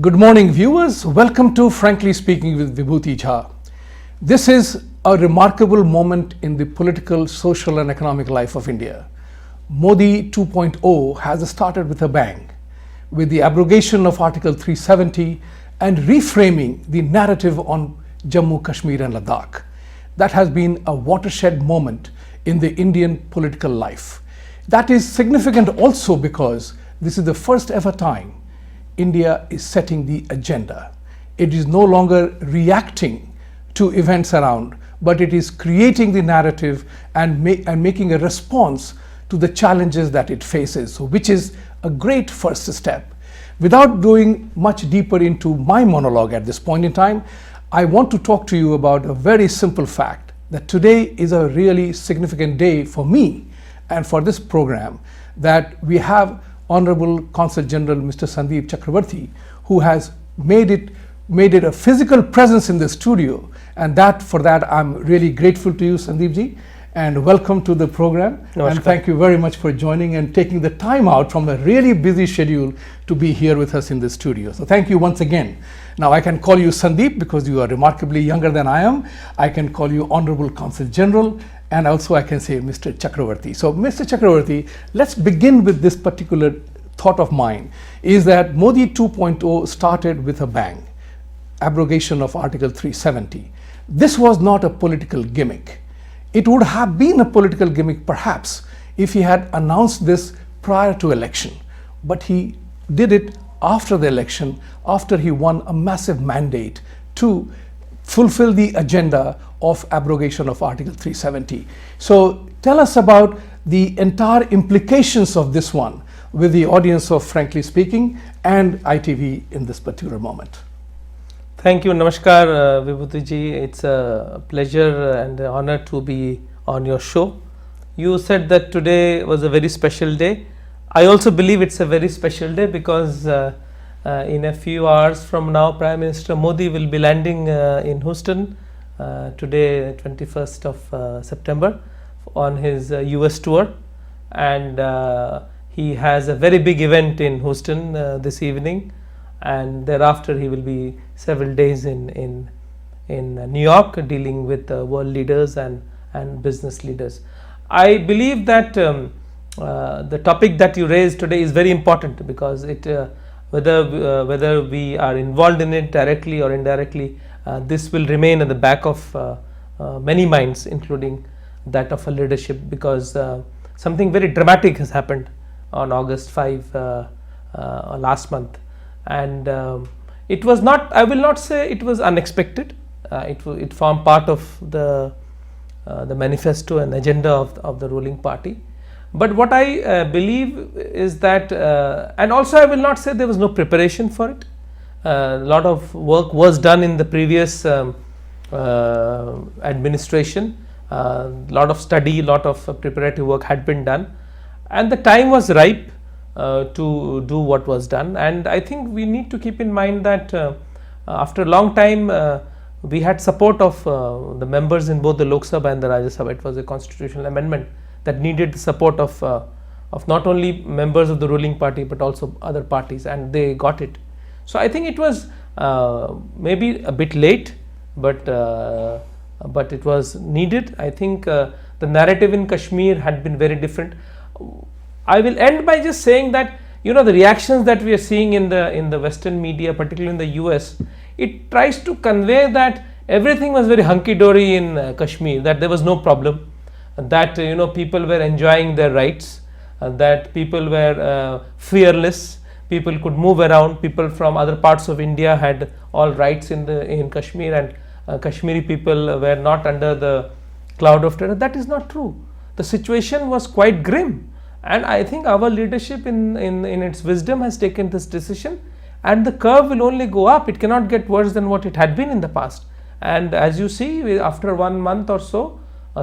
Good morning, viewers. Welcome to Frankly Speaking with Vibhuti Jha. This is a remarkable moment in the political, social and economic life of India. Modi 2.0 has started with a bang, with the abrogation of Article 370 and reframing the narrative on Jammu, Kashmir and Ladakh. That has been a watershed moment in the Indian political life. That is significant also because this is the first ever time India is setting the agenda. It is no longer reacting to events around, but it is creating the narrative and making a response to the challenges that it faces, so which is a great first step. Without going much deeper into my monologue at this point in time, I want to talk to you about a very simple fact that today is a really significant day for me and for this program, that we have Honorable Consul General Mr. Sandeep Chakraborty, who has made it a physical presence in the studio, and for that I'm really grateful to you, Sandeep ji, and welcome to the program. Namaskar. And thank you very much for joining and taking the time out from a really busy schedule to be here with us in the studio. So thank you once again. Now I can call you Sandeep because you are remarkably younger than I am. I can call you Honorable Consul General, and also I can say Mr. Chakraborty. So Mr. Chakraborty, let's begin with this particular thought of mine, is that Modi 2.0 started with a bang, abrogation of Article 370. This was not a political gimmick. It would have been a political gimmick perhaps if he had announced this prior to election, but he did it after the election, after he won a massive mandate to fulfill the agenda of abrogation of Article 370. So tell us about the entire implications of this one with the audience of Frankly Speaking and ITV in this particular moment. Thank you. Namaskar, Vibhuti Ji. It's a pleasure and an honor to be on your show. You said that today was a very special day. I also believe it's a very special day because in a few hours from now, Prime Minister Modi will be landing in Houston today, 21st of September, on his US tour, and he has a very big event in Houston this evening, and thereafter he will be several days in New York dealing with world leaders and business leaders. I believe that the topic that you raised today is very important because it whether we are involved in it directly or indirectly, this will remain at the back of many minds, including that of a leadership, because something very dramatic has happened on August 5 last month, and it was not, I will not say it was unexpected. It formed part of the manifesto and agenda of the ruling party. But what I believe is that, and also I will not say there was no preparation for it. A lot of work was done in the previous administration. A lot of study, lot of preparatory work had been done, and the time was ripe to do what was done. And I think we need to keep in mind that after a long time we had support of the members in both the Lok Sabha and the Rajya Sabha. It was a constitutional amendment that needed the support of not only members of the ruling party but also other parties, and they got it. So I think it was maybe a bit late, but it was needed. I think the narrative in Kashmir had been very different. I will end by just saying that, you know, the reactions that we are seeing in the Western media, particularly in the US, it tries to convey that everything was very hunky-dory in Kashmir, that there was no problem, that people were enjoying their rights, that people were fearless, people could move around, people from other parts of India had all rights in Kashmir, and Kashmiri people were not under the cloud of terror. That is not true. The situation was quite grim, and I think our leadership in its wisdom has taken this decision, and the curve will only go up. It cannot get worse than what it had been in the past. And as you see, after 1 month or so,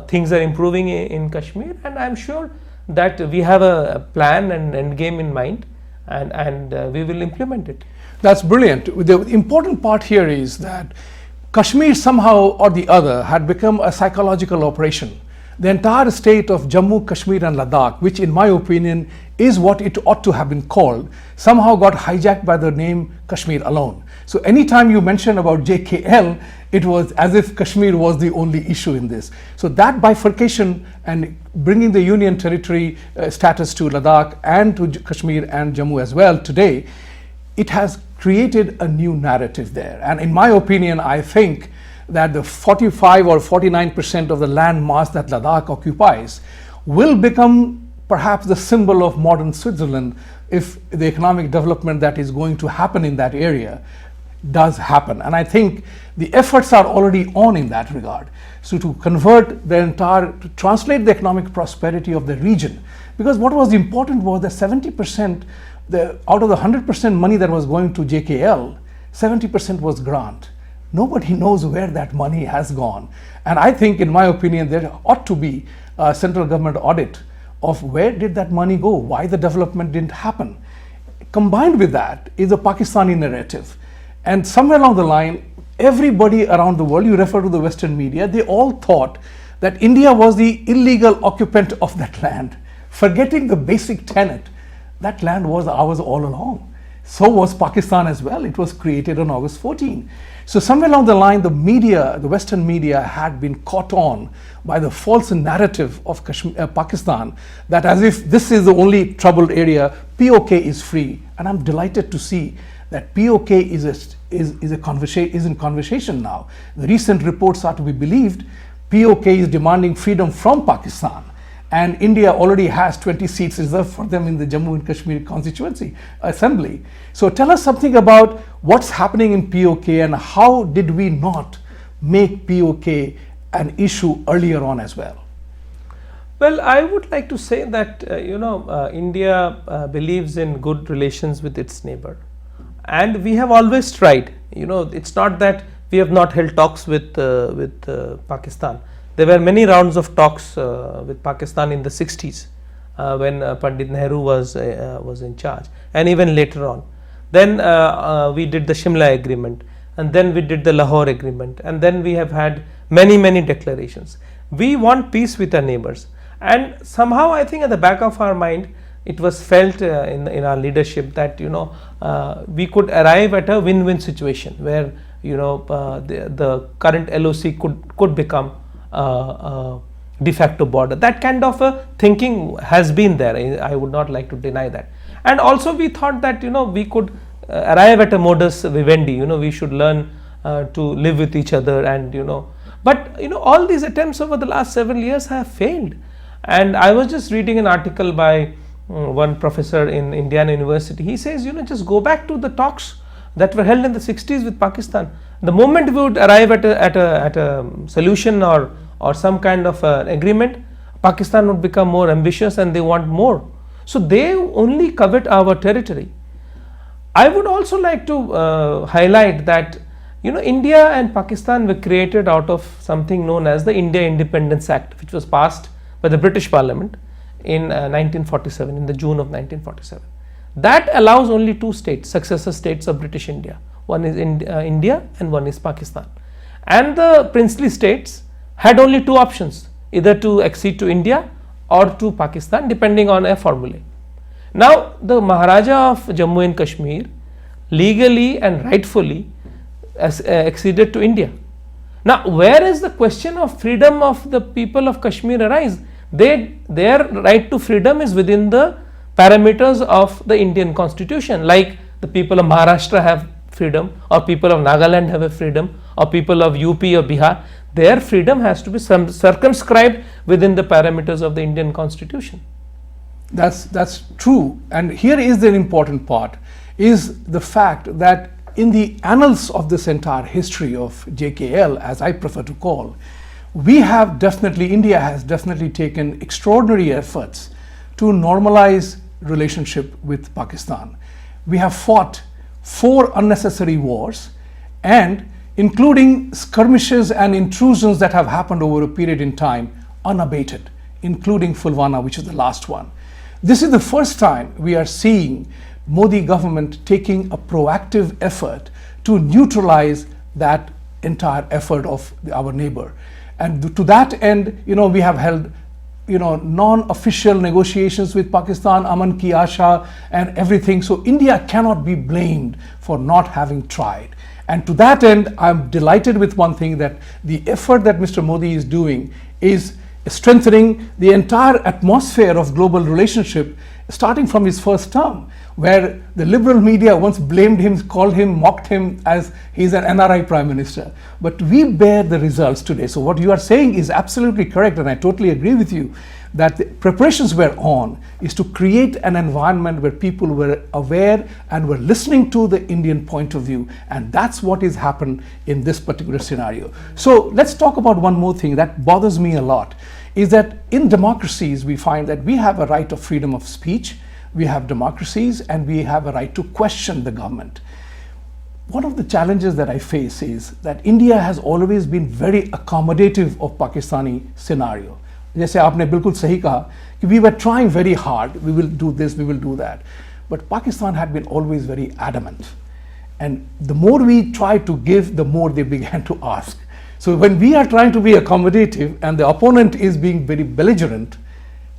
things are improving in Kashmir, and I am sure that we have a plan and end game in mind, and we will implement it. That's brilliant. The important part here is that Kashmir somehow or the other had become a psychological operation. The entire state of Jammu, Kashmir and Ladakh, which in my opinion is what it ought to have been called, somehow got hijacked by the name Kashmir alone. So anytime you mention about JKL, it was as if Kashmir was the only issue in this. So that bifurcation and bringing the union territory status to Ladakh and to Kashmir and Jammu as well today, it has created a new narrative there. And in my opinion, I think that the 45 or 49% of the land mass that Ladakh occupies will become perhaps the symbol of modern Switzerland if the economic development that is going to happen in that area does happen. And I think the efforts are already on in that regard. So to convert the entire, to translate the economic prosperity of the region, because what was important was that 70%, out of the 100% money that was going to JKL, 70% was grant. Nobody knows where that money has gone. And I think, in my opinion, there ought to be a central government audit of where did that money go, why the development didn't happen. Combined with that is a Pakistani narrative. And somewhere along the line, everybody around the world, you refer to the Western media, they all thought that India was the illegal occupant of that land, forgetting the basic tenet. That land was ours all along. So was Pakistan as well. It was created on August 14. So somewhere along the line, the media, the Western media had been caught on by the false narrative of Pakistan that as if this is the only troubled area, POK is free. And I'm delighted to see that POK is in conversation now. The recent reports are to be believed. POK is demanding freedom from Pakistan, and India already has 20 seats reserved for them in the Jammu and Kashmir Constituency Assembly. So tell us something about what's happening in POK and how did we not make POK an issue earlier on as well? Well, I would like to say that India believes in good relations with its neighbor. And we have always tried. It's not that we have not held talks with Pakistan. There were many rounds of talks with Pakistan in the 60s when Pandit Nehru was in charge, and even later on. Then we did the Shimla Agreement, and then we did the Lahore Agreement, and then we have had many declarations. We want peace with our neighbors, and somehow I think at the back of our mind, it was felt in our leadership that we could arrive at a win-win situation where the current LOC could become de facto border. That kind of a thinking has been there. I would not like to deny that. And also we thought that we could arrive at a modus vivendi. We should learn to live with each other, and but all these attempts over the last several years have failed. And I was just reading an article by one professor in Indiana University. He says, just go back to the talks that were held in the 60s with Pakistan. The moment we would arrive at a solution or some kind of agreement, Pakistan would become more ambitious and they want more. So they only covet our territory. I would also like to highlight that India and Pakistan were created out of something known as the India Independence Act, which was passed by the British Parliament in 1947, in the June of 1947. That allows only two states, successor states of British India. One is India and one is Pakistan. And the princely states had only two options, either to accede to India or to Pakistan, depending on a formulae. Now the Maharaja of Jammu and Kashmir legally and rightfully acceded to India. Now where is the question of freedom of the people of Kashmir arise? Their right to freedom is within the parameters of the Indian constitution, like the people of Maharashtra have freedom, or people of Nagaland have a freedom, or people of UP or Bihar. Their freedom has to be circumscribed within the parameters of the Indian constitution. That's true. And here is the important part, is the fact that in the annals of this entire history of JKL, as I prefer to call, India has definitely taken extraordinary efforts to normalize relationship with Pakistan. We have fought 4 unnecessary wars, and including skirmishes and intrusions that have happened over a period in time unabated, including Fulwana, which is the last one. This is the first time we are seeing Modi government taking a proactive effort to neutralize that entire effort of our neighbor. And to that end, we have held non-official negotiations with Pakistan, Aman Ki Asha and everything. So India cannot be blamed for not having tried. And to that end, I'm delighted with one thing, that the effort that Mr. Modi is doing is strengthening the entire atmosphere of global relationship, starting from his first term, where the liberal media once blamed him, called him, mocked him as he's an NRI prime minister. But we bear the results today. So what you are saying is absolutely correct, and I totally agree with you that the preparations were on is to create an environment where people were aware and were listening to the Indian point of view, and that's what has happened in this particular scenario. So let's talk about one more thing that bothers me a lot, is that in democracies we find that we have a right of freedom of speech, we have democracies, and we have a right to question the government. One of the challenges that I face is that India has always been very accommodative of Pakistani scenario. जैसे आपने बिल्कुल सही कहा कि we were trying very hard, we will do this, we will do that. But Pakistan had been always very adamant. And the more we tried to give, the more they began to ask. So when we are trying to be accommodative and the opponent is being very belligerent,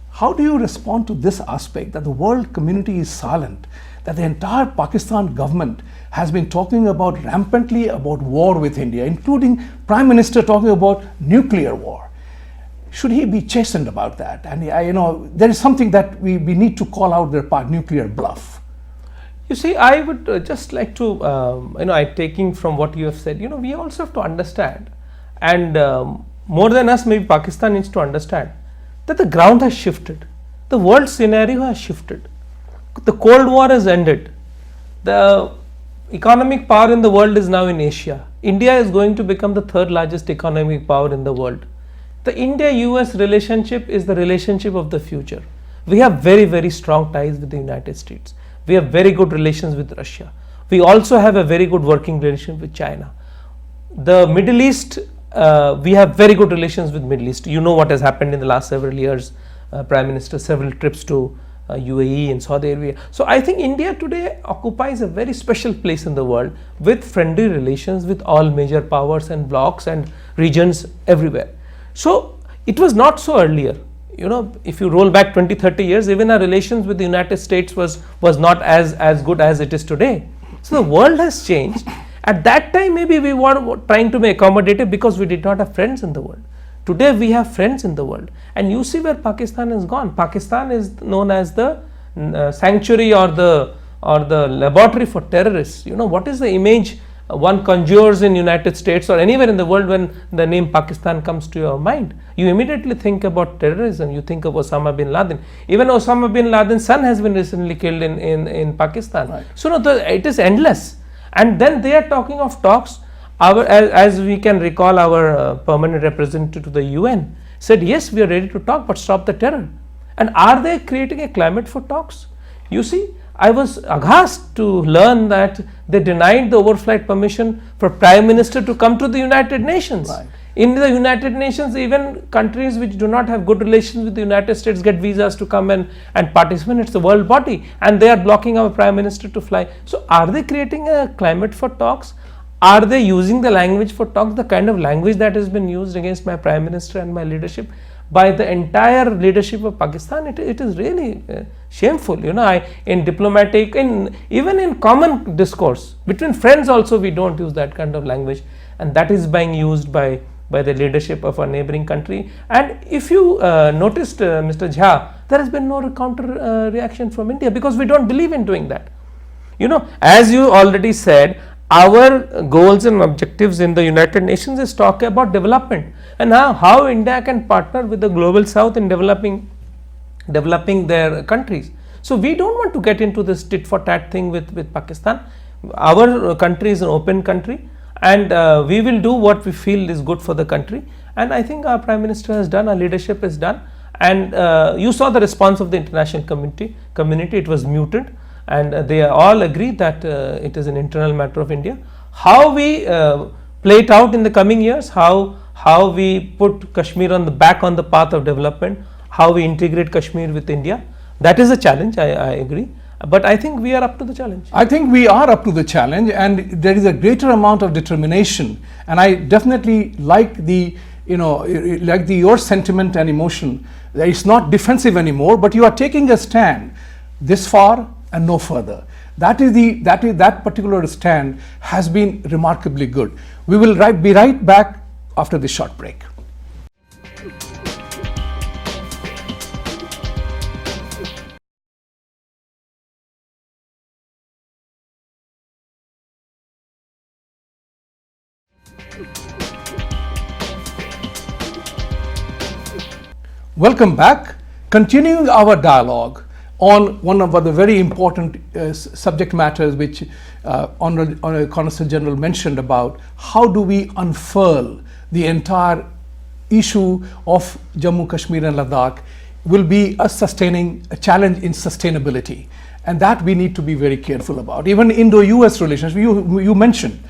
how do you respond to this aspect that the world community is silent, that the entire Pakistan government has been talking about rampantly about war with India, including Prime Minister talking about nuclear war? Should he be chastened about that? And there is something that we need to call out their nuclear bluff. You see, I would just like to, taking from what you have said, we also have to understand, and more than us, maybe Pakistan needs to understand that the ground has shifted. The world scenario has shifted. The Cold War has ended. The economic power in the world is now in Asia. India is going to become the third largest economic power in the world. The India-US relationship is the relationship of the future. We have very, very strong ties with the United States. We have very good relations with Russia. We also have a very good working relationship with China. The Middle East, we have very good relations with Middle East. You know what has happened in the last several years. Prime Minister, several trips to UAE and Saudi Arabia. So I think India today occupies a very special place in the world with friendly relations with all major powers and blocs and regions everywhere. So it was not so earlier. If you roll back 20-30 years, even our relations with the United States was not as good as it is today. So the world has changed. At that time, maybe we were trying to be accommodative because we did not have friends in the world. Today we have friends in the world, and you see where Pakistan has gone. Pakistan is known as the sanctuary or the laboratory for terrorists. What is the image one conjures in United States or anywhere in the world when the name Pakistan comes to your mind? You immediately think about terrorism. You think of Osama bin Laden. Even Osama bin Laden's son has been recently killed in Pakistan. Right. So it is endless. And then they are talking of talks. As we can recall, our permanent representative to the UN said, yes, we are ready to talk, but stop the terror. And are they creating a climate for talks? You see, I was aghast to learn that they denied the overflight permission for Prime Minister to come to the United Nations. Right. In the United Nations, even countries which do not have good relations with the United States get visas to come and participate. It's the world body, and they are blocking our Prime Minister to fly. So are they creating a climate for talks? Are they using the language for talks, the kind of language that has been used against my Prime Minister and my leadership by the entire leadership of Pakistan? It is really shameful. In diplomatic, even in common discourse between friends also, we don't use that kind of language, and that is being used by the leadership of a neighboring country. And if you noticed, Mr. Jha, there has been no counter reaction from India, because we don't believe in doing that. As you already said, our goals and objectives in the United Nations is talk about development and how India can partner with the global south in developing their countries. So we don't want to get into this tit for tat thing with Pakistan. Our country is an open country, and we will do what we feel is good for the country. And I think our Prime Minister has done, our leadership has done, and you saw the response of the international community. It was muted, and they all agree that it is an internal matter of India. How we play it out in the coming years, how we put Kashmir on the path of development, how we integrate Kashmir with India, that is a challenge, I agree. But I think we are up to the challenge. I think we are up to the challenge, and there is a greater amount of determination, and I definitely like the like your sentiment and emotion, that it's not defensive anymore, but you are taking a stand this far and no further. That particular stand has been remarkably good. We will be right back after this short break. Welcome back. Continuing our dialogue on one of the very important subject matters which Honorable Consul General mentioned about how do we unfurl the entire issue of Jammu, Kashmir and Ladakh will be a challenge in sustainability, and that we need to be very careful about. Even Indo-US relations, you mentioned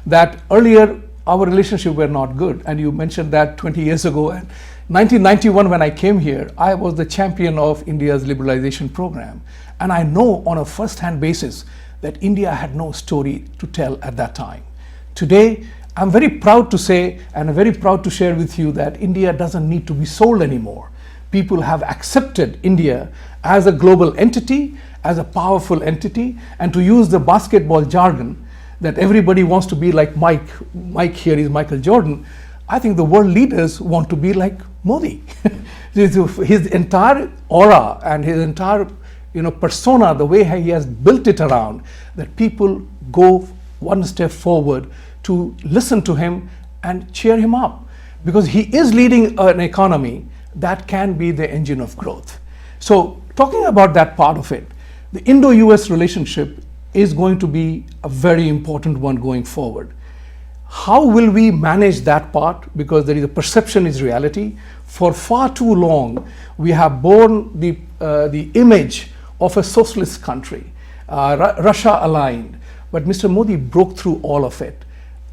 that earlier our relationship were not good, and you mentioned that 20 years ago. And 1991, when I came here, I was the champion of India's liberalization program, and I know on a first-hand basis that India had no story to tell at that time. Today, I'm very proud to say, and I'm very proud to share with you, that India doesn't need to be sold anymore. People have accepted India as a global entity, as a powerful entity, and to use the basketball jargon, that everybody wants to be like Mike. Mike here is Michael Jordan. I think the world leaders want to be like Modi. His entire aura and his entire persona, the way he has built it around, that people go one step forward to listen to him and cheer him up, because he is leading an economy that can be the engine of growth. So talking about that part of it, the Indo-US relationship is going to be a very important one going forward. How will we manage that part? Because there is a perception is reality. For far too long, we have borne the image of a socialist country, Russia aligned. But Mr. Modi broke through all of it.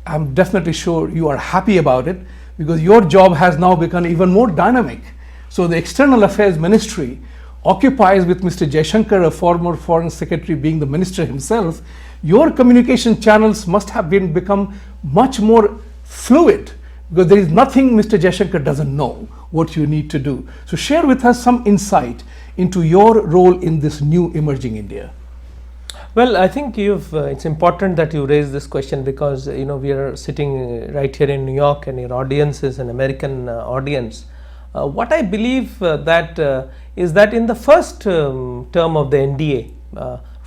I'm definitely sure you are happy about it, because your job has now become even more dynamic. So the External Affairs Ministry occupies, with Mr. Jaishankar, a former foreign secretary, being the minister himself. Your communication channels must have become much more fluid, because there is nothing Mr. Jaishankar doesn't know what you need to do. So share with us some insight into your role in this new emerging India. Well, I think it's important that you raise this question, because we are sitting right here in New York, and your audience is an American audience. What I believe is that in the first term of the NDA,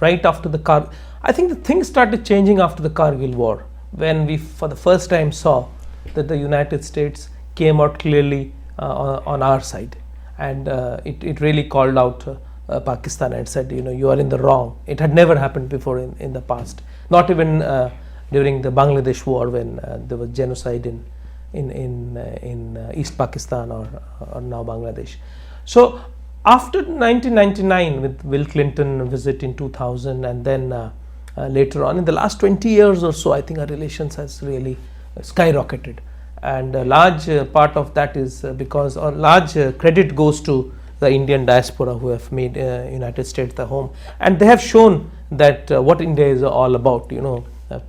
right after the I think the things started changing after the Kargil war, when we for the first time saw that the United States came out clearly on our side, and it really called out Pakistan and said, you are in the wrong. It had never happened before in the past, not even during the Bangladesh war, when there was genocide in East Pakistan or now Bangladesh. So after 1999, with Bill Clinton visit in 2000, and then later on in the last 20 years or so, I think our relations has really skyrocketed, and a large part of that is because, or large credit goes to the Indian diaspora, who have made United States the home, and they have shown that what India is all about.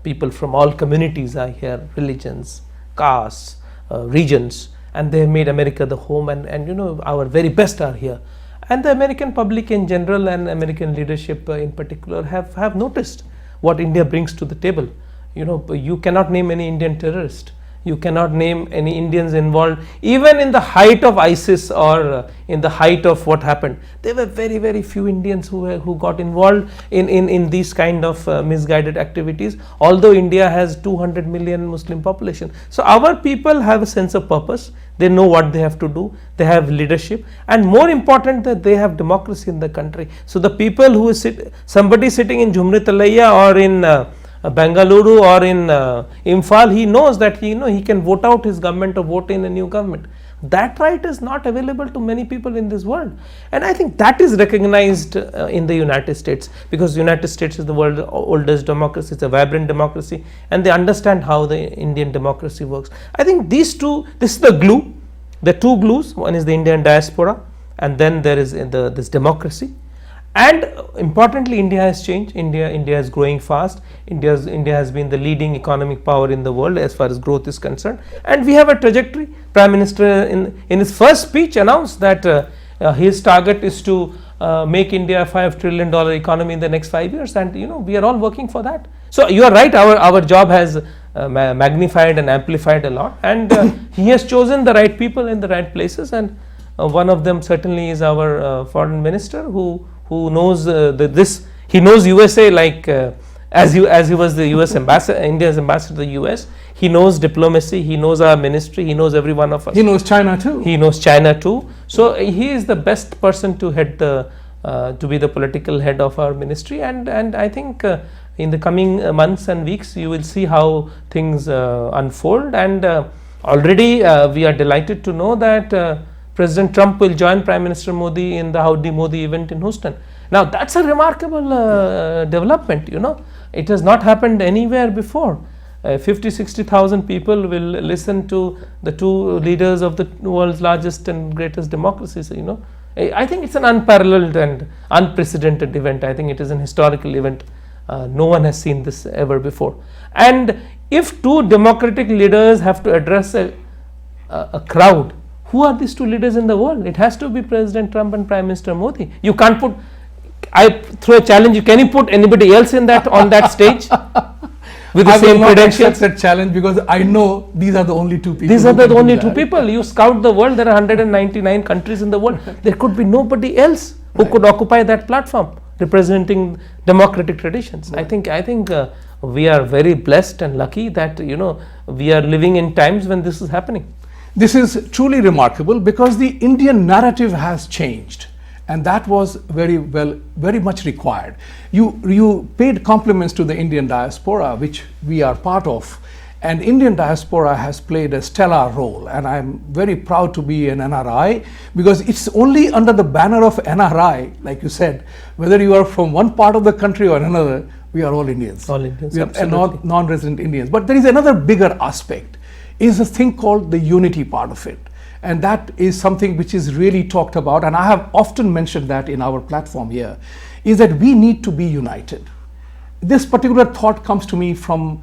People from all communities are here, religions, castes, regions, and they have made America the home, and our very best are here. And the American public in general, and American leadership in particular, have noticed what India brings to the table. You cannot name any Indian terrorist. You cannot name any Indians involved, even in the height of ISIS or in the height of what happened. There were very, very few Indians who got involved in these kind of misguided activities, although India has 200 million Muslim population. So our people have a sense of purpose. They know what they have to do. They have leadership, and more important, that they have democracy in the country. So the people who somebody sitting in Jumritalaya or in Bengaluru or in Imphal, he knows that he can vote out his government or vote in a new government. That right is not available to many people in this world, and I think that is recognized in the United States, because the United States is the world's oldest democracy. It's a vibrant democracy, and they understand how the Indian democracy works. I think this is the glue, the two glues. One is the Indian diaspora, and then there is this democracy. And importantly, India has changed. India is growing fast. India has been the leading economic power in the world as far as growth is concerned, and we have a trajectory. Prime Minister in his first speech announced that his target is to make India a $5 trillion economy in the next 5 years, and we are all working for that. So you are right, our job has magnified and amplified a lot, and he has chosen the right people in the right places, and one of them certainly is our foreign minister who knows this. He knows USA like as he was the US ambassador, India's ambassador to the US. He knows diplomacy, he knows our ministry, he knows every one of us. He knows China too. He knows China too. So he is the best person to head to be the political head of our ministry, and I think in the coming months and weeks you will see how things unfold, and already we are delighted to know that President Trump will join Prime Minister Modi in the Howdy Modi event in Houston. Now that's a remarkable development. It has not happened anywhere before. 50-60,000 people will listen to the two leaders of the world's largest and greatest democracies. I think it's an unparalleled and unprecedented event. I think it is an historical event. No one has seen this ever before. And if two democratic leaders have to address a crowd, who are these two leaders in the world? It has to be President Trump and Prime Minister Modi. You can't put, I throw a challenge you, can you put anybody else in that on that stage with the same credentials? That challenge, because I know these are the only two people. These are the only two people. You scout the world, there are 199 countries in the world. There could be nobody else who could occupy that platform representing democratic traditions. Right. I think we are very blessed and lucky that we are living in times when this is happening. This is truly remarkable because the Indian narrative has changed, and that was very much required. You paid compliments to the Indian diaspora, which we are part of, and Indian diaspora has played a stellar role, and I'm very proud to be an NRI, because it's only under the banner of NRI, like you said, whether you are from one part of the country or another, we are all Indians. All Indians, we are non-resident Indians. But there is another bigger aspect, is a thing called the unity part of it. And that is something which is really talked about, and I have often mentioned that in our platform here, is that we need to be united. This particular thought comes to me from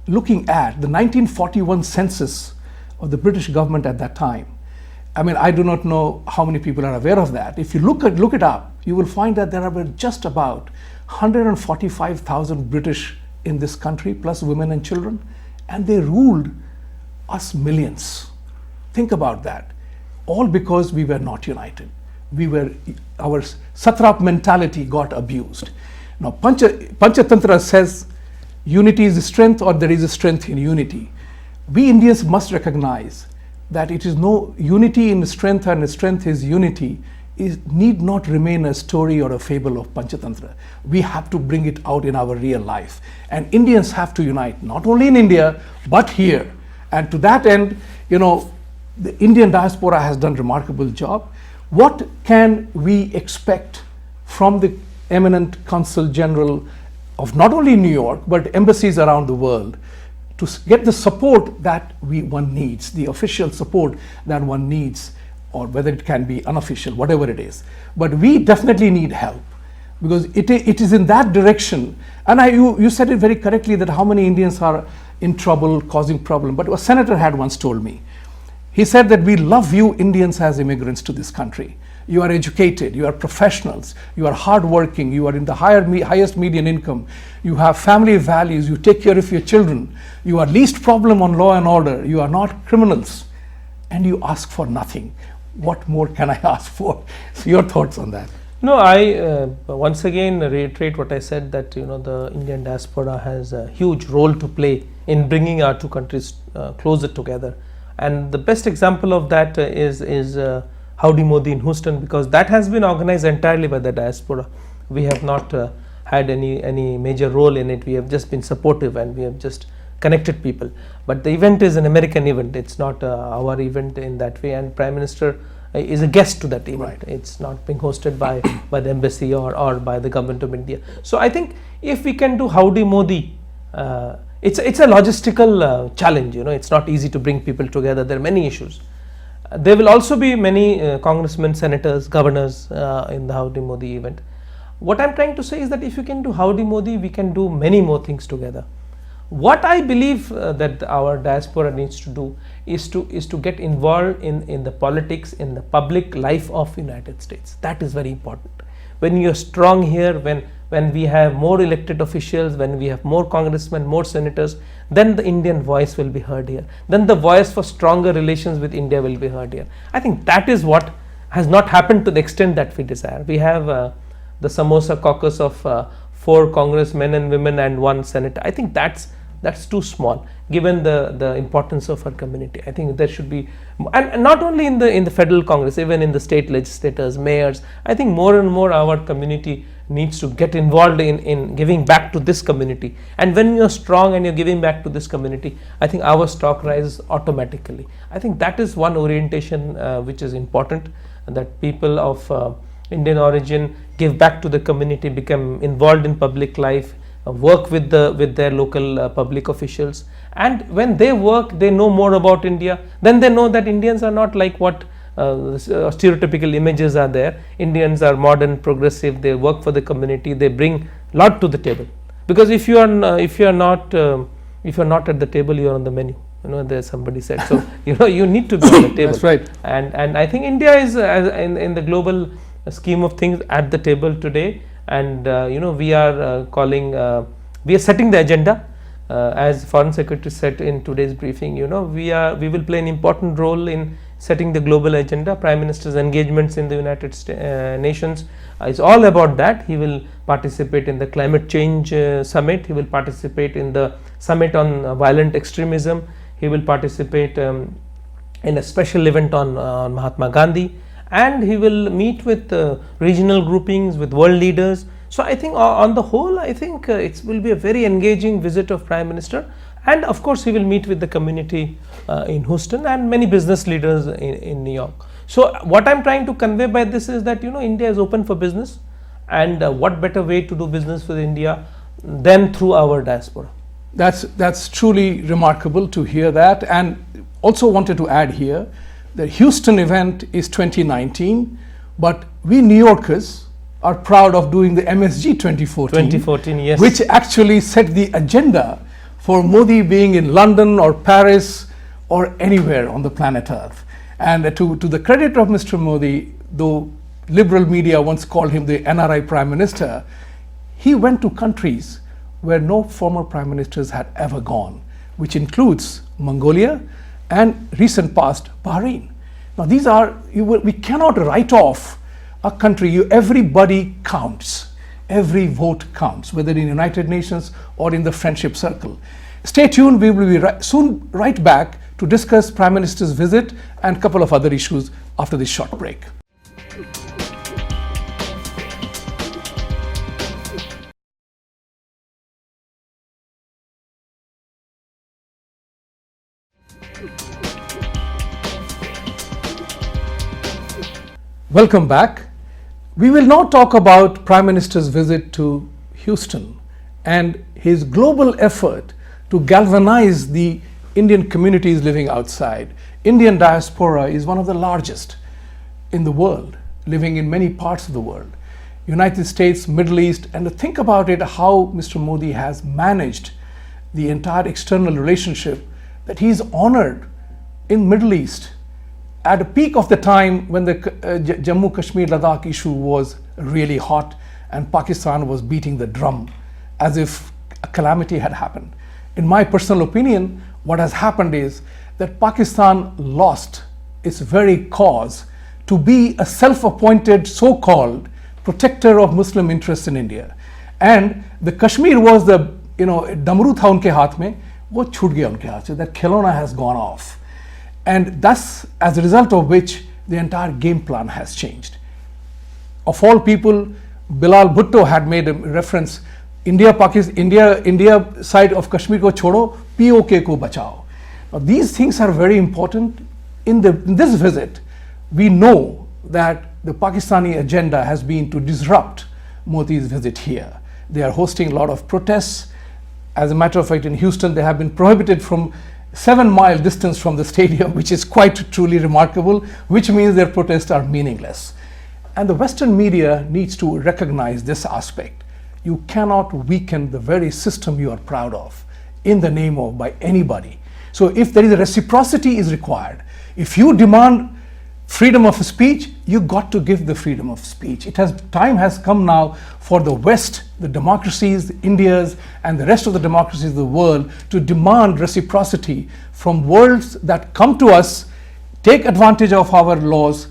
looking at the 1941 census of the British government at that time. I mean, I do not know how many people are aware of that. If you look it up, you will find that there are just about 145,000 British in this country, plus women and children, and they ruled us millions. Think about that. All because we were not united. Our satrap mentality got abused. Now, Panchatantra says unity is strength, or there is a strength in unity. We Indians must recognize that it is no unity in strength, and strength is unity. It need not remain a story or a fable of Panchatantra. We have to bring it out in our real life. And Indians have to unite, not only in India, but here. And to that end, the Indian diaspora has done a remarkable job. What can we expect from the eminent Consul General of not only New York, but embassies around the world, to get the support that one needs, the official support that one needs, or whether it can be unofficial, whatever it is. But we definitely need help, because it is in that direction. And you said it very correctly, that how many Indians are in trouble, causing problem. But a senator had once told me, he said that we love you Indians as immigrants to this country. You are educated, you are professionals, you are hardworking, you are in the highest median income, you have family values, you take care of your children, you are least problem on law and order, you are not criminals, and you ask for nothing. What more can I ask for? So your thoughts on that? No, I once again reiterate what I said, that the Indian diaspora has a huge role to play in bringing our two countries closer together. And the best example of that is Howdy Modi in Houston, because that has been organized entirely by the diaspora. We have not had any major role in it. We have just been supportive, and we have just connected people. But the event is an American event. It's not our event in that way, and Prime Minister is a guest to that event. Right. It's not being hosted by the embassy or by the government of India. So I think if we can do Howdy Modi, it's a logistical challenge. It's not easy to bring people together. There are many issues. There will also be many congressmen, senators, governors in the Howdy Modi event. what I'm trying to say is that if you can do Howdy Modi, we can do many more things together. What I believe that our diaspora needs to do is to get involved in the politics, in the public life of United States. That is very important. When you're strong here, when we have more elected officials, when we have more congressmen, more senators, then the Indian voice will be heard here. Then the voice for stronger relations with India will be heard here. I think that is what has not happened to the extent that we desire. We have the Samosa caucus of 4 congressmen and women and 1 senator. I think that's too small given the importance of our community. I think there should be, and not only in the federal Congress, even in the state legislators, mayors. I think more and more our community needs to get involved in giving back to this community. And when you're strong and you're giving back to this community, I think our stock rises automatically. I think that is one orientation which is important, that people of Indian origin give back to the community, become involved in public life, work with their local public officials, and when they work, they know more about India. Then they know that Indians are not like what stereotypical images are there. Indians are modern, progressive. They work for the community. They bring lot to the table. Because if you are not at the table, you are on the menu. There somebody said. So you need to be on the table. That's right. And I think India is in the global scheme of things at the table today. And we are we are setting the agenda, as Foreign Secretary said in today's briefing. We will play an important role in setting the global agenda. Prime Minister's engagements in the United Nations is all about that. He will participate in the climate change summit. He will participate in the summit on violent extremism. He will participate in a special event on Mahatma Gandhi. And he will meet with regional groupings, with world leaders. So I think on the whole, I think it will be a very engaging visit of Prime Minister. And of course, he will meet with the community in Houston and many business leaders in New York. So what I'm trying to convey by this is that, India is open for business. And what better way to do business with India than through our diaspora. That's truly remarkable to hear that. And also wanted to add here, the Houston event is 2019, but we New Yorkers are proud of doing the MSG 2014, yes, which actually set the agenda for Modi being in London or Paris or anywhere on the planet Earth. And to the credit of Mr. Modi, though liberal media once called him the NRI Prime Minister, he went to countries where no former Prime Ministers had ever gone, which includes Mongolia and recent past Bahrain. Now these are, we cannot write off a country. Everybody counts, every vote counts, whether in United Nations or in the friendship circle. Stay tuned, we will be soon right back to discuss Prime Minister's visit and a couple of other issues after this short break. Welcome back. We will now talk about Prime Minister's visit to Houston and his global effort to galvanize the Indian communities living outside. Indian diaspora is one of the largest in the world, living in many parts of the world. United States, Middle East, and to think about it, how Mr. Modi has managed the entire external relationship, that he's honored in Middle East at a peak of the time when the Jammu Kashmir Ladakh issue was really hot and Pakistan was beating the drum as if a calamity had happened. In my personal opinion, what has happened is that Pakistan lost its very cause to be a self-appointed so-called protector of Muslim interests in India. And the Kashmir was the, damru tha unke haath mein, wo chhut gaya unke haath se, that khilona has gone off. And thus, as a result of which, the entire game plan has changed. Of all people, Bilal Bhutto had made a reference, India side of Kashmir ko chodo, POK ko bachao. Now, these things are very important. In this visit, we know that the Pakistani agenda has been to disrupt Modi's visit here. They are hosting a lot of protests. As a matter of fact, in Houston, they have been prohibited from 7-mile distance from the stadium, which is quite truly remarkable, which means their protests are meaningless. And the Western media needs to recognize this aspect. You cannot weaken the very system you are proud of in the name of by anybody. So if there is a reciprocity is required, if you demand freedom of speech, you got to give the freedom of speech. Time has come now for the West, the democracies, the Indias, and the rest of the democracies of the world to demand reciprocity from worlds that come to us, take advantage of our laws,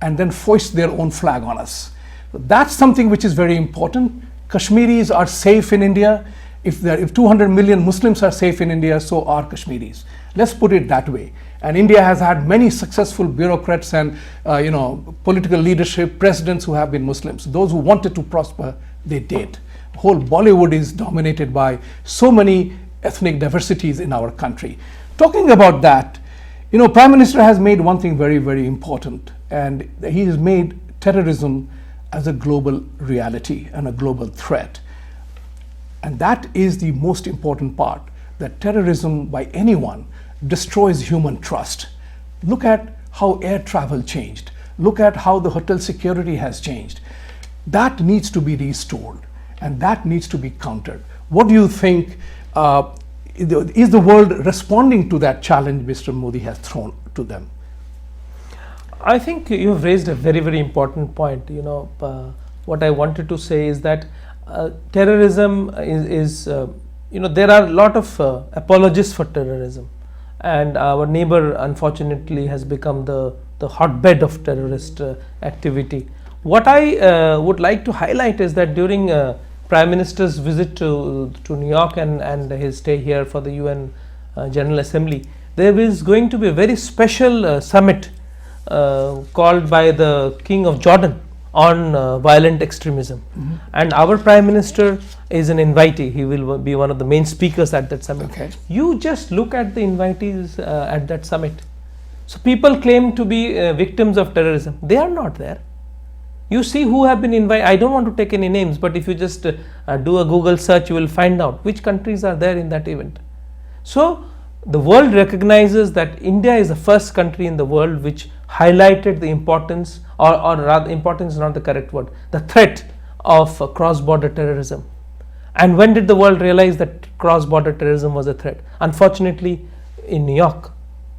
and then foist their own flag on us. That's something which is very important. Kashmiris are safe in India. If 200 million Muslims are safe in India, so are Kashmiris. Let's put it that way. And India has had many successful bureaucrats and political leadership, presidents who have been Muslims. Those who wanted to prosper, they did. Whole Bollywood is dominated by so many ethnic diversities in our country. Talking about that, Prime Minister has made one thing very, very important, and he has made terrorism as a global reality and a global threat. And that is the most important part, that terrorism by anyone destroys human trust. Look at how air travel changed. Look at how the hotel security has changed. That needs to be restored, and that needs to be countered. What do you think? Is the world responding to that challenge Mr. Modi has thrown to them? I think you have raised a very, very important point. What I wanted to say is that terrorism is there are a lot of apologists for terrorism, and our neighbor unfortunately has become the hotbed of terrorist activity. What I would like to highlight is that during Prime Minister's visit to New York and his stay here for the UN General Assembly, there is going to be a very special summit called by the King of Jordan on violent extremism. And our Prime Minister is an invitee. He will be one of the main speakers at that summit. Okay. You just look at the invitees at that summit. So people claim to be victims of terrorism. They are not there. You see who have been invited. I don't want to take any names, but if you just do a Google search, you will find out which countries are there in that event. So the world recognizes that India is the first country in the world which highlighted the importance, or rather importance is not the correct word, the threat of cross-border terrorism. And when did the world realize that cross-border terrorism was a threat? Unfortunately, in New York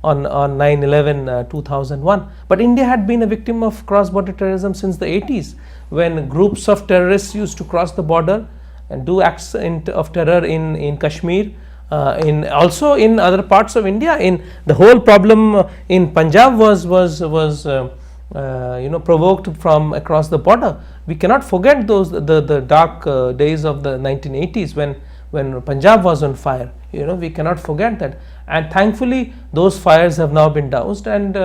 on 9/11 2001. But India had been a victim of cross-border terrorism since the 80s, when groups of terrorists used to cross the border and do acts of terror in Kashmir, also in other parts of India. In the whole problem in Punjab was provoked from across the border. We cannot forget the dark days of the 1980s when Punjab was on fire. We cannot forget that. And thankfully those fires have now been doused, and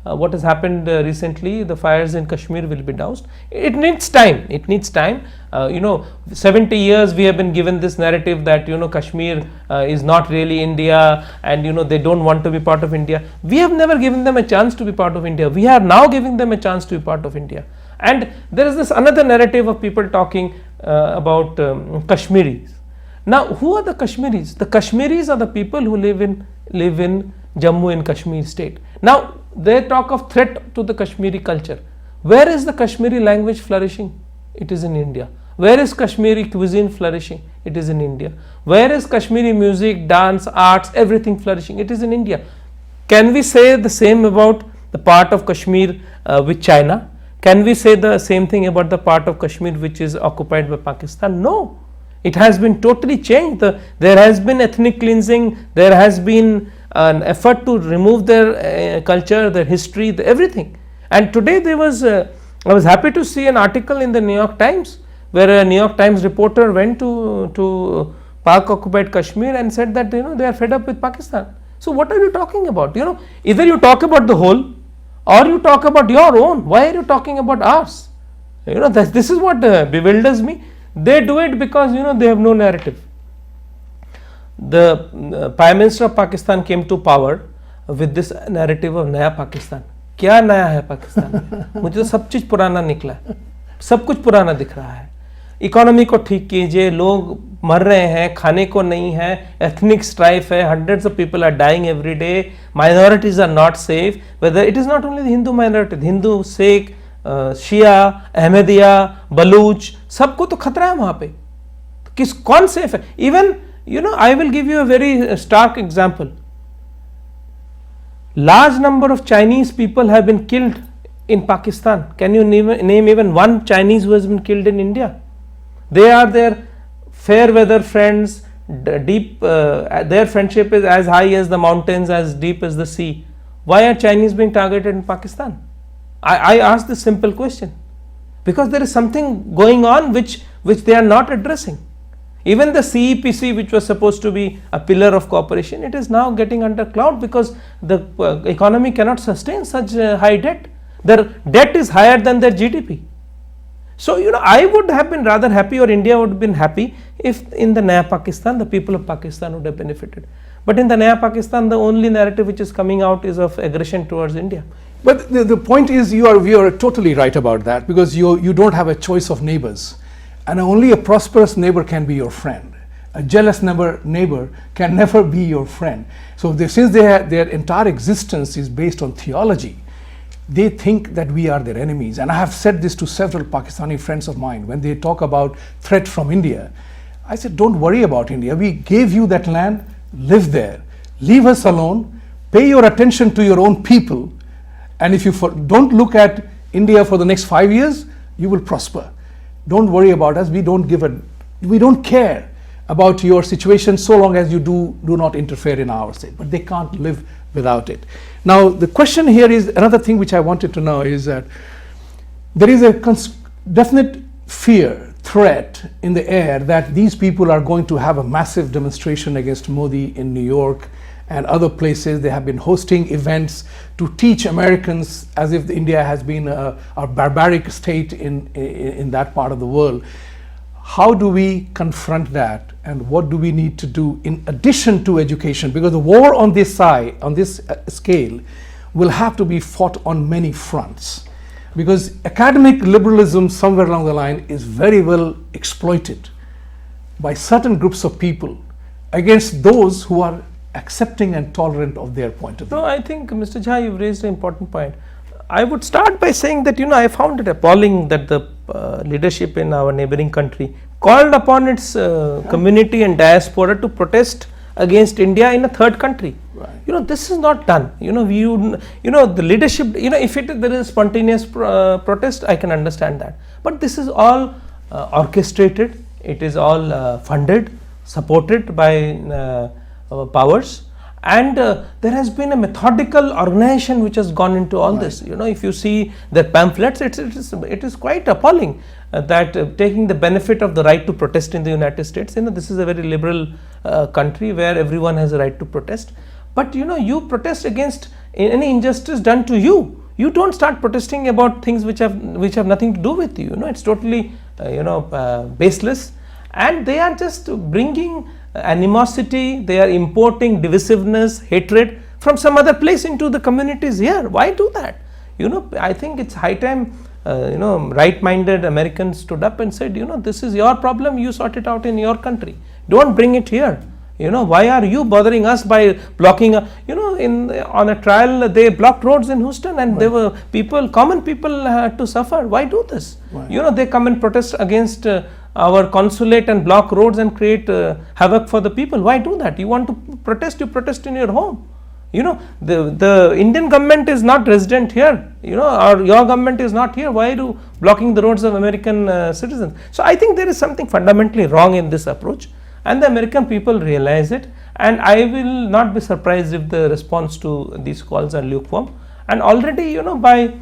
what has happened recently, the fires in Kashmir will be doused. It needs time. 70 years we have been given this narrative that Kashmir is not really India, and they don't want to be part of India. We have never given them a chance to be part of India. We are now giving them a chance to be part of India. And there is this another narrative of people talking about Kashmiris. Now, who are the Kashmiris? The Kashmiris are the people who live in Jammu and Kashmir state. Now, they talk of threat to the Kashmiri culture. Where is the Kashmiri language flourishing? It is in India. Where is Kashmiri cuisine flourishing? It is in India. Where is Kashmiri music, dance, arts, everything flourishing? It is in India. Can we say the same about the part of Kashmir with China? Can we say the same thing about the part of Kashmir which is occupied by Pakistan? No. It has been totally changed. There has been ethnic cleansing. There has been an effort to remove their culture, their history, everything. And today I was happy to see an article in the New York Times where a New York Times reporter went to Pak occupied Kashmir and said that they are fed up with Pakistan. So what are you talking about? Either you talk about the whole or you talk about your own. Why are you talking about ours? This is what bewilders me. They do it because they have no narrative. The Prime Minister of Pakistan came to power with this narrative of Naya Pakistan. क्या नया है पाकिस्तान? मुझे तो सब चीज पुराना निकला, सब कुछ पुराना दिख रहा है. इकोनॉमी को ठीक कीजिए, लोग मर रहे हैं, खाने को नहीं है, एथनिक स्ट्राइफ है, hundreds of people are dying every day, minorities are not safe, whether it is not only the Hindu minority, Hindu, Sikh, शिया, अहमदिया, बलूच, सबको तो खतरा है वहाँ पे. कौन सेफ है? Even I will give you a very stark example. Large number of Chinese people have been killed in Pakistan. Can you name even one Chinese who has been killed in India? They are their fair weather friends, deep, their friendship is as high as the mountains, as deep as the sea. Why are Chinese being targeted in Pakistan? I ask this simple question. Because there is something going on which they are not addressing. Even the CEPC, which was supposed to be a pillar of cooperation, it is now getting under cloud because the economy cannot sustain such high debt. Their debt is higher than their GDP. So, I would have been rather happy, or India would have been happy, if in the Naya Pakistan, the people of Pakistan would have benefited. But in the Naya Pakistan, the only narrative which is coming out is of aggression towards India. But the point is, you are totally right about that, because you don't have a choice of neighbors. And only a prosperous neighbor can be your friend. A jealous neighbor can never be your friend. So since their entire existence is based on theology, they think that we are their enemies. And I have said this to several Pakistani friends of mine when they talk about threat from India. I said, don't worry about India. We gave you that land, live there. Leave us alone, pay your attention to your own people. And if you don't look at India for the next 5 years, you will prosper. Don't worry about us. We don't care about your situation so long as you do not interfere in our state. But they can't live without it. Now, the question here is, another thing which I wanted to know is that there is a definite fear, threat in the air that these people are going to have a massive demonstration against Modi in New York and other places. They have been hosting events to teach Americans as if India has been a barbaric state in that part of the world. How do we confront that, and what do we need to do in addition to education? Because the war on this scale will have to be fought on many fronts. Because academic liberalism somewhere along the line is very well exploited by certain groups of people against those who are accepting and tolerant of their point of view. No, I think, Mr. Jha, you've raised an important point. I would start by saying that, I found it appalling that the leadership in our neighboring country called upon its community and diaspora to protest against India in a third country. Right. This is not done. The leadership, if there is spontaneous protest, I can understand that. But this is all orchestrated. It is all funded, supported by powers, and there has been a methodical organization which has gone into all this. If you see the pamphlets, it is quite appalling that taking the benefit of the right to protest in the United States. This is a very liberal country where everyone has a right to protest. But you protest against any injustice done to you. You don't start protesting about things which have nothing to do with you. It's totally baseless, and they are just bringing animosity. They are importing divisiveness, hatred from some other place into the communities here. Why do that? I think it's high time right-minded Americans stood up and said, this is your problem, you sort it out in your country, don't bring it here. Why are you bothering us by blocking on a trial they blocked roads in Houston, and there were common people had to suffer. Why do this? Right. They come and protest against our consulate and block roads and create havoc for the people. Why do that? You want to protest, you protest in your home. The Indian government is not resident here, or your government is not here. Why are you blocking the roads of American citizens? So I think there is something fundamentally wrong in this approach, and the American people realize it, and I will not be surprised if the response to these calls are lukewarm. And already, by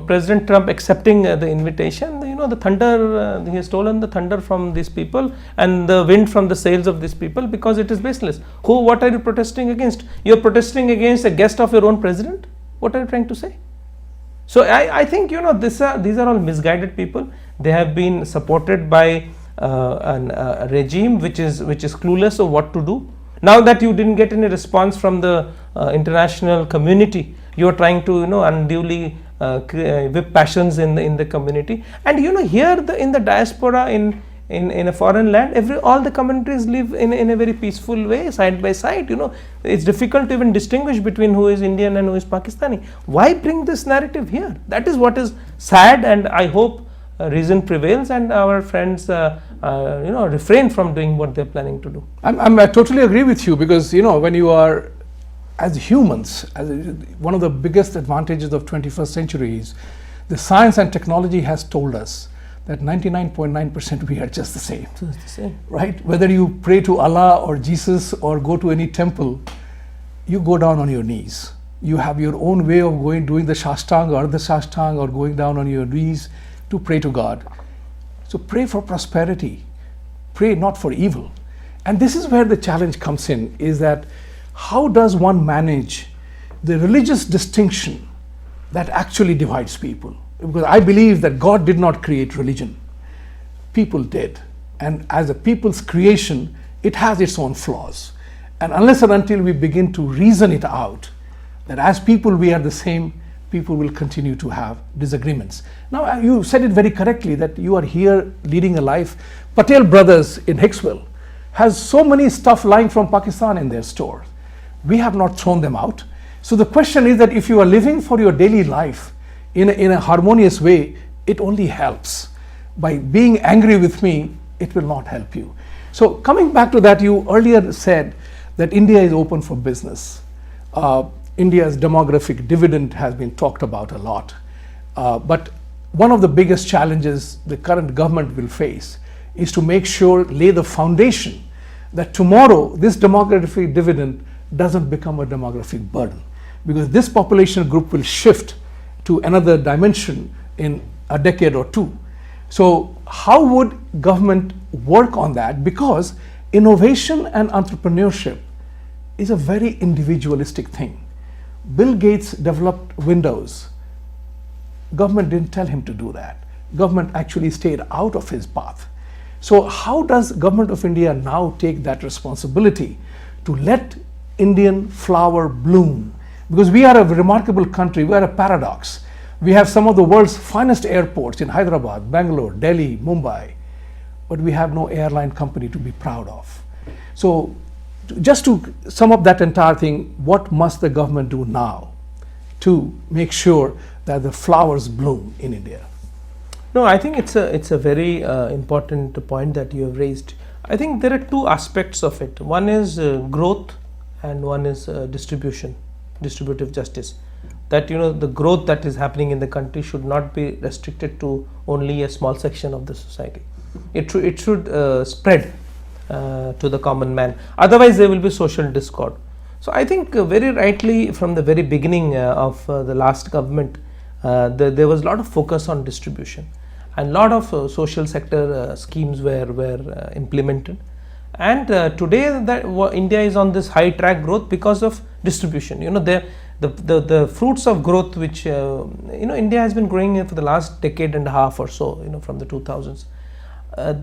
President Trump accepting the invitation, the thunder, he has stolen the thunder from these people and the wind from the sails of these people, because it is baseless. What are you protesting against? You are protesting against a guest of your own president? What are you trying to say? So I think, these are all misguided people. They have been supported by a regime which is clueless of what to do. Now that you didn't get any response from the international community, you are trying to unduly whip passions in the community. And here in the diaspora in in a foreign land, all the communities live in a very peaceful way, side by side. It's difficult to even distinguish between who is Indian and who is Pakistani. Why bring this narrative here? That is what is sad, and I hope reason prevails and our friends refrain from doing what they're planning to do. I totally agree with you, because when you are, as humans, one of the biggest advantages of 21st century is the science and technology has told us that 99.9% we are just the same. So it's the same. Right? Whether you pray to Allah or Jesus or go to any temple, you go down on your knees. You have your own way of doing the Shashtang or the Shashtang, or going down on your knees to pray to God. So pray for prosperity. Pray not for evil. And this is where the challenge comes in, is that how does one manage the religious distinction that actually divides people? Because I believe that God did not create religion. People did. And as a people's creation, it has its own flaws. And unless and until we begin to reason it out, that as people we are the same, people will continue to have disagreements. Now, you said it very correctly that you are here leading a life. Patel Brothers in Hicksville has so many stuff lying from Pakistan in their stores. We have not thrown them out. So the question is that if you are living for your daily life in a harmonious way, it only helps. By being angry with me, it will not help you. So coming back to that, you earlier said that India is open for business. India's demographic dividend has been talked about a lot. But one of the biggest challenges the current government will face is to make sure, lay the foundation that tomorrow this demographic dividend doesn't become a demographic burden, because this population group will shift to another dimension in a decade or two. So how would government work on that? Because innovation and entrepreneurship is a very individualistic thing. Bill Gates developed Windows. Government didn't tell him to do that. Government actually stayed out of his path. So how does Government of India now take that responsibility to let Indian flower bloom? Because we are a remarkable country, we are a paradox. We have some of the world's finest airports in Hyderabad, Bangalore, Delhi, Mumbai, but we have no airline company to be proud of. So just to sum up that entire thing, what must the government do now to make sure that the flowers bloom in India? No, I think it's a very important point that you have raised. I think there are two aspects of it. One is growth and one is distributive justice. That the growth that is happening in the country should not be restricted to only a small section of the society. It should spread to the common man. Otherwise, there will be social discord. So I think very rightly from the very beginning of the last government, there was a lot of focus on distribution, and a lot of social sector schemes were implemented. And today that India is on this high track growth because of distribution. The fruits of growth which India has been growing for the last decade and a half or so, from the 2000s.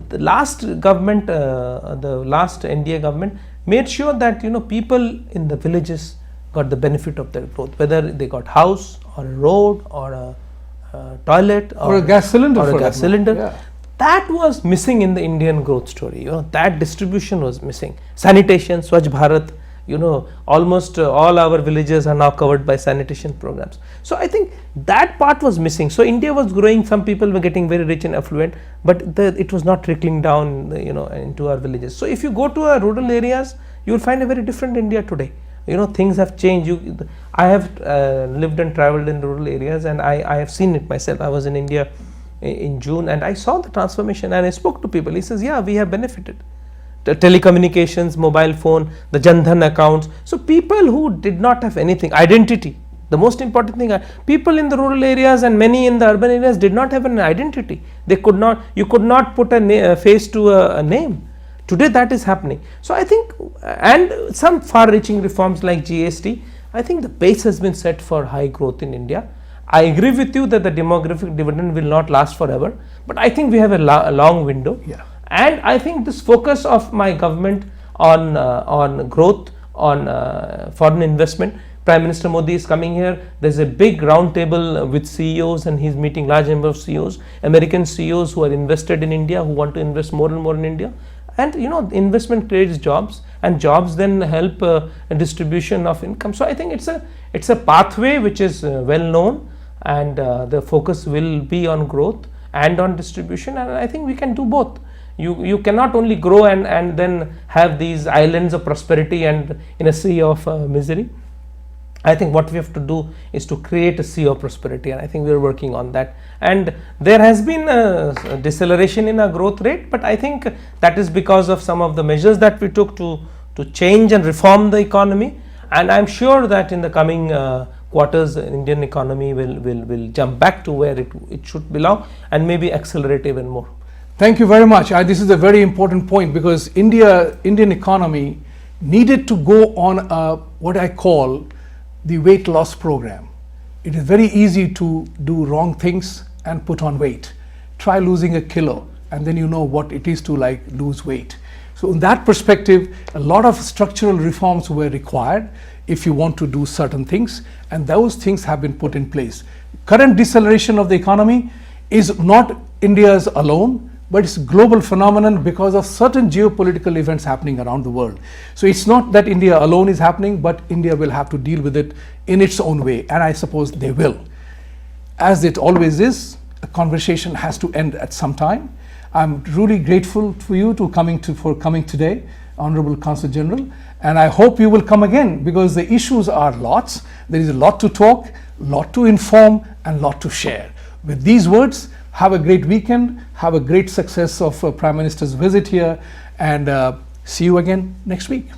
The last government, the last NDA government made sure that people in the villages got the benefit of their growth, whether they got house or a road or a toilet or a gas cylinder. Yeah. That was missing in the Indian growth story. That distribution was missing. Sanitation, Swachh Bharat. Almost all our villages are now covered by sanitation programs. So I think that part was missing. So India was growing, some people were getting very rich and affluent, but it was not trickling down, into our villages. So if you go to our rural areas, you will find a very different India today. Things have changed. I have lived and traveled in rural areas, and I have seen it myself. I was in India in June, and I saw the transformation, and I spoke to people. He says, yeah, we have benefited. The telecommunications, mobile phone, the Jan Dhan accounts. So people who did not have anything, identity, the most important thing, people in the rural areas and many in the urban areas did not have an identity. You could not put a face to a name. Today that is happening. So I think, and some far-reaching reforms like GST, I think the base has been set for high growth in India. I agree with you that the demographic dividend will not last forever, but I think we have a long window. Yeah. And I think this focus of my government on growth, on foreign investment, Prime Minister Modi is coming here. There's a big round table with CEOs, and he's meeting large number of CEOs, American CEOs who are invested in India, who want to invest more and more in India. And investment creates jobs, and jobs then help a distribution of income. So I think it's a pathway which is well known, and the focus will be on growth and on distribution, and I think we can do both. You cannot only grow and then have these islands of prosperity and in a sea of misery. I think what we have to do is to create a sea of prosperity, and I think we are working on that. And there has been a deceleration in our growth rate, but I think that is because of some of the measures that we took to change and reform the economy. And I'm sure that in the coming quarters, the Indian economy will jump back to where it should belong, and maybe accelerate even more. Thank you very much. This is a very important point, because Indian economy needed to go on what I call the weight loss program. It is very easy to do wrong things and put on weight. Try losing a kilo, and then you know what it is to lose weight. So in that perspective, a lot of structural reforms were required if you want to do certain things, and those things have been put in place. Current deceleration of the economy is not India's alone, but it's a global phenomenon because of certain geopolitical events happening around the world. So it's not that India alone is happening, but India will have to deal with it in its own way, and I suppose they will. As it always is, a conversation has to end at some time. I'm really grateful for you for coming today, Honorable Consul General, and I hope you will come again, because the issues are lots. There is a lot to talk, lot to inform, and lot to share. With these words, have a great weekend, have a great success of Prime Minister's visit here, and see you again next week.